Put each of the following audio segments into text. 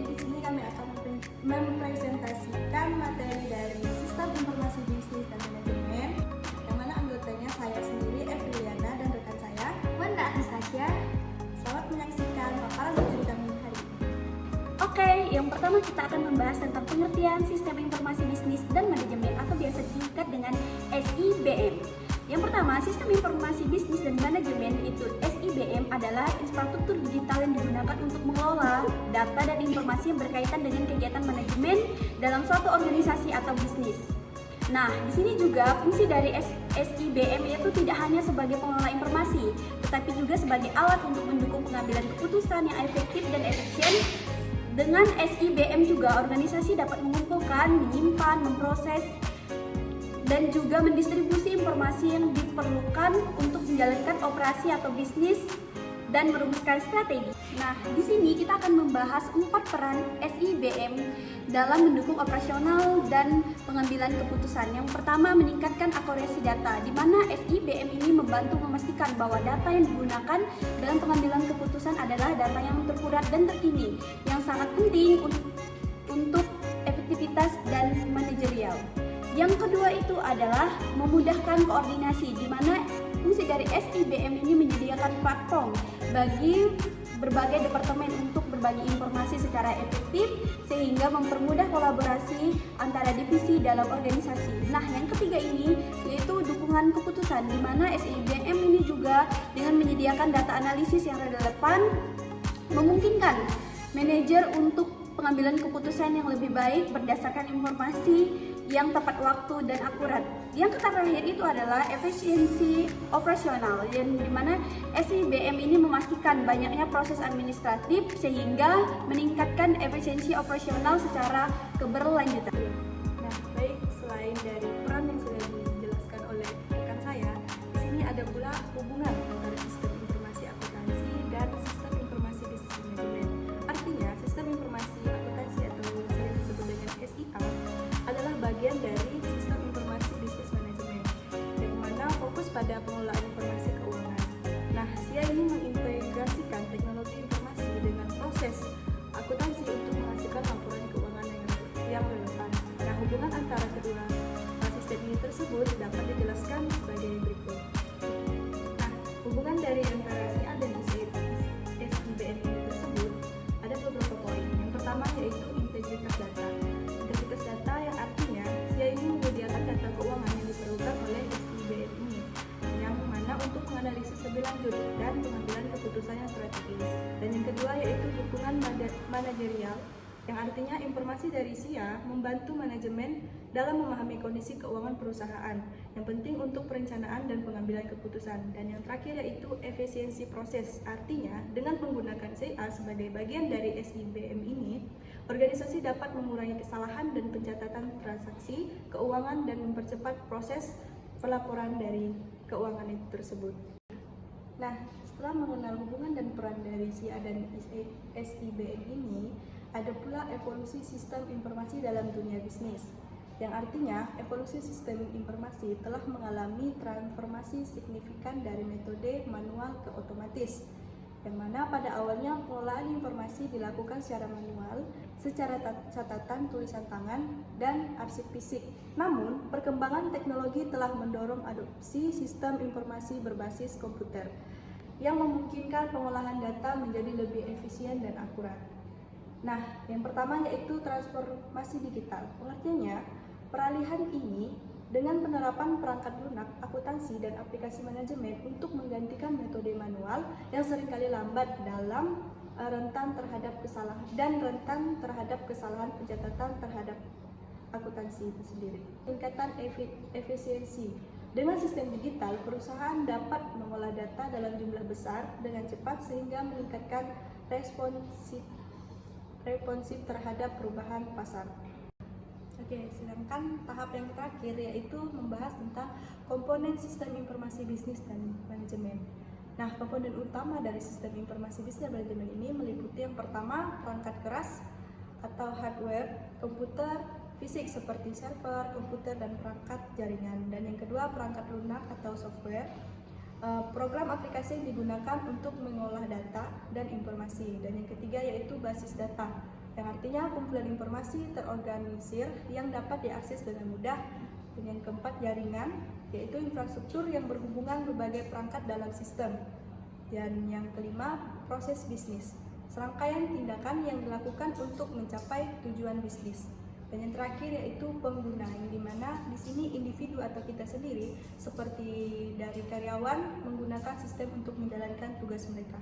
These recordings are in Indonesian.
di sini kami akan mempresentasikan materi dari Sistem Informasi Bisnis dan Manajemen, yang mana anggotanya saya sendiri, Eviliana, dan rekan saya, Wanda Anastasia. Selamat menyaksikan paparan materi kami hari ini. Oke, yang pertama kita akan membahas tentang pengertian Sistem Informasi Bisnis dan Manajemen atau biasa disingkat dengan SIBM. Yang pertama, Sistem Informasi Bisnis dan Manajemen itu SIBM adalah infrastruktur digital yang digunakan untuk mengelola data dan informasi yang berkaitan dengan kegiatan manajemen dalam suatu organisasi atau bisnis. Nah, di sini juga fungsi dari SIBM itu tidak hanya sebagai pengelola informasi, tetapi juga sebagai alat untuk mendukung pengambilan keputusan yang efektif dan efisien. Dengan SIBM juga organisasi dapat mengumpulkan, menyimpan, memproses, dan juga mendistribusi informasi yang diperlukan untuk menjalankan operasi atau bisnis dan merumuskan strategi. Nah, di sini kita akan membahas 4 peran SIBM dalam mendukung operasional dan pengambilan keputusan. Yang pertama, meningkatkan akurasi data, di mana SIBM ini membantu memastikan bahwa data yang digunakan dalam pengambilan keputusan adalah data yang terukur dan terkini, yang sangat penting untuk efektivitas dan manajerial. Yang kedua itu adalah memudahkan koordinasi, di mana fungsi dari SIBM ini menyediakan platform bagi berbagai departemen untuk berbagi informasi secara efektif sehingga mempermudah kolaborasi antara divisi dalam organisasi. Nah, yang ketiga ini yaitu dukungan keputusan, di mana SIBM ini juga dengan menyediakan data analisis yang relevan memungkinkan manajer untuk pengambilan keputusan yang lebih baik berdasarkan informasi yang tepat waktu dan akurat. Yang terakhir itu adalah efisiensi operasional, yang dimana SIBM ini memastikan banyaknya proses administratif sehingga meningkatkan efisiensi operasional secara keberlanjutan. Nah, baik, selain dari peran yang sudah dijelaskan oleh rekan saya, di sini ada pula hubungan antara sistem informasi akuntansi dan sistem informasi bisnis manajemen. Artinya, sistem informasi akuntansi atau sering disebut dengan SIA adalah bagian dari sistem informasi bisnis manajemen, yang mana fokus pada pengelolaan informasi keuangan. Nah, SIA ini mengintegrasikan teknologi informasi dengan proses akuntansi untuk menghasilkan laporan keuangan yang relevan. Nah, hubungan antara kedua sistem ini tersebut dapat dijelaskan sebagai berikut. Nah, hubungan dari antara SIA dan SIBM ini tersebut ada beberapa poin. Yang pertama yaitu integritas data. Integritas data yang artinya SIA ini menyediakan data keuangan yang diperlukan oleh SIBM ini, yang mana untuk menganalisis lebih lanjut dan pengambilan keputusan yang strategis. Dan yang kedua yaitu dukungan manajerial, yang artinya informasi dari SIA membantu manajemen dalam memahami kondisi keuangan perusahaan yang penting untuk perencanaan dan pengambilan keputusan. Dan yang terakhir yaitu efisiensi proses, artinya dengan menggunakan SIA sebagai bagian dari SIBM ini, organisasi dapat mengurangi kesalahan dan pencatatan transaksi keuangan dan mempercepat proses pelaporan dari keuangan itu tersebut. Nah, setelah mengenal hubungan dan peran dari SIA dan SIBM ini, ada pula evolusi sistem informasi dalam dunia bisnis, yang artinya evolusi sistem informasi telah mengalami transformasi signifikan dari metode manual ke otomatis, yang mana pada awalnya pengelolaan informasi dilakukan secara manual, secara catatan tulisan tangan, dan arsip fisik. Namun, perkembangan teknologi telah mendorong adopsi sistem informasi berbasis komputer, yang memungkinkan pengolahan data menjadi lebih efisien dan akurat. Nah, yang pertama yaitu transformasi digital. Pengertiannya, peralihan ini dengan penerapan perangkat lunak, akuntansi, dan aplikasi manajemen untuk menggantikan metode manual yang seringkali lambat dalam rentan terhadap kesalahan pencatatan terhadap akuntansi itu sendiri. Tingkatan efisiensi. Dengan sistem digital, perusahaan dapat mengolah data dalam jumlah besar dengan cepat sehingga meningkatkan responsif terhadap perubahan pasar. Oke, sedangkan tahap yang terakhir yaitu membahas tentang komponen sistem informasi bisnis dan manajemen. Nah, komponen utama dari sistem informasi bisnis dan manajemen ini meliputi yang pertama perangkat keras atau hardware, komputer fisik seperti server, komputer, dan perangkat jaringan. Dan yang kedua perangkat lunak atau software, program aplikasi yang digunakan untuk mengolah data dan informasi. Dan yang ketiga yaitu basis data yang artinya kumpulan informasi terorganisir yang dapat diakses dengan mudah. Dan yang keempat, jaringan, yaitu infrastruktur yang berhubungan berbagai perangkat dalam sistem. Dan yang kelima, proses bisnis, serangkaian tindakan yang dilakukan untuk mencapai tujuan bisnis. Dan yang terakhir yaitu pengguna, yang dimana di sini individu atau kita sendiri seperti dari karyawan menggunakan sistem untuk menjalankan tugas mereka.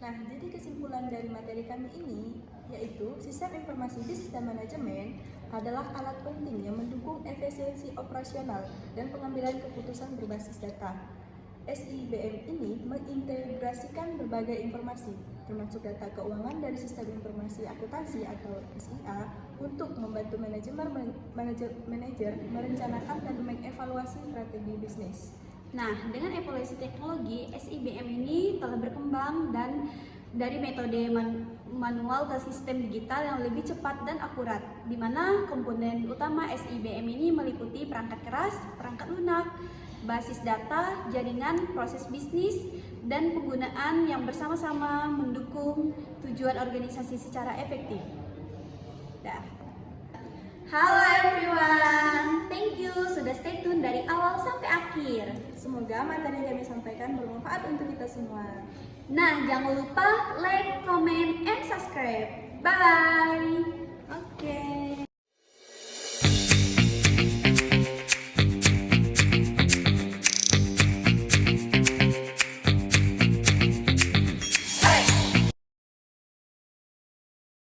Nah, jadi kesimpulan dari materi kami ini yaitu sistem informasi bisnis dan manajemen adalah alat penting yang mendukung efisiensi operasional dan pengambilan keputusan berbasis data. SIBM ini mengintegrasikan berbagai informasi, termasuk data keuangan dari sistem informasi akuntansi atau SIA untuk membantu manajer merencanakan dan mengevaluasi strategi bisnis. Nah, dengan evolusi teknologi, SIBM ini telah berkembang dan dari metode manual ke sistem digital yang lebih cepat dan akurat, di mana komponen utama SIBM ini meliputi perangkat keras, perangkat lunak, basis data, jaringan, proses bisnis, dan penggunaan yang bersama-sama mendukung tujuan organisasi secara efektif. Halo everyone, thank you sudah stay tune dari awal sampai akhir. Semoga materi yang kami sampaikan bermanfaat untuk kita semua. Nah, jangan lupa like, comment, and subscribe. Bye! Oke.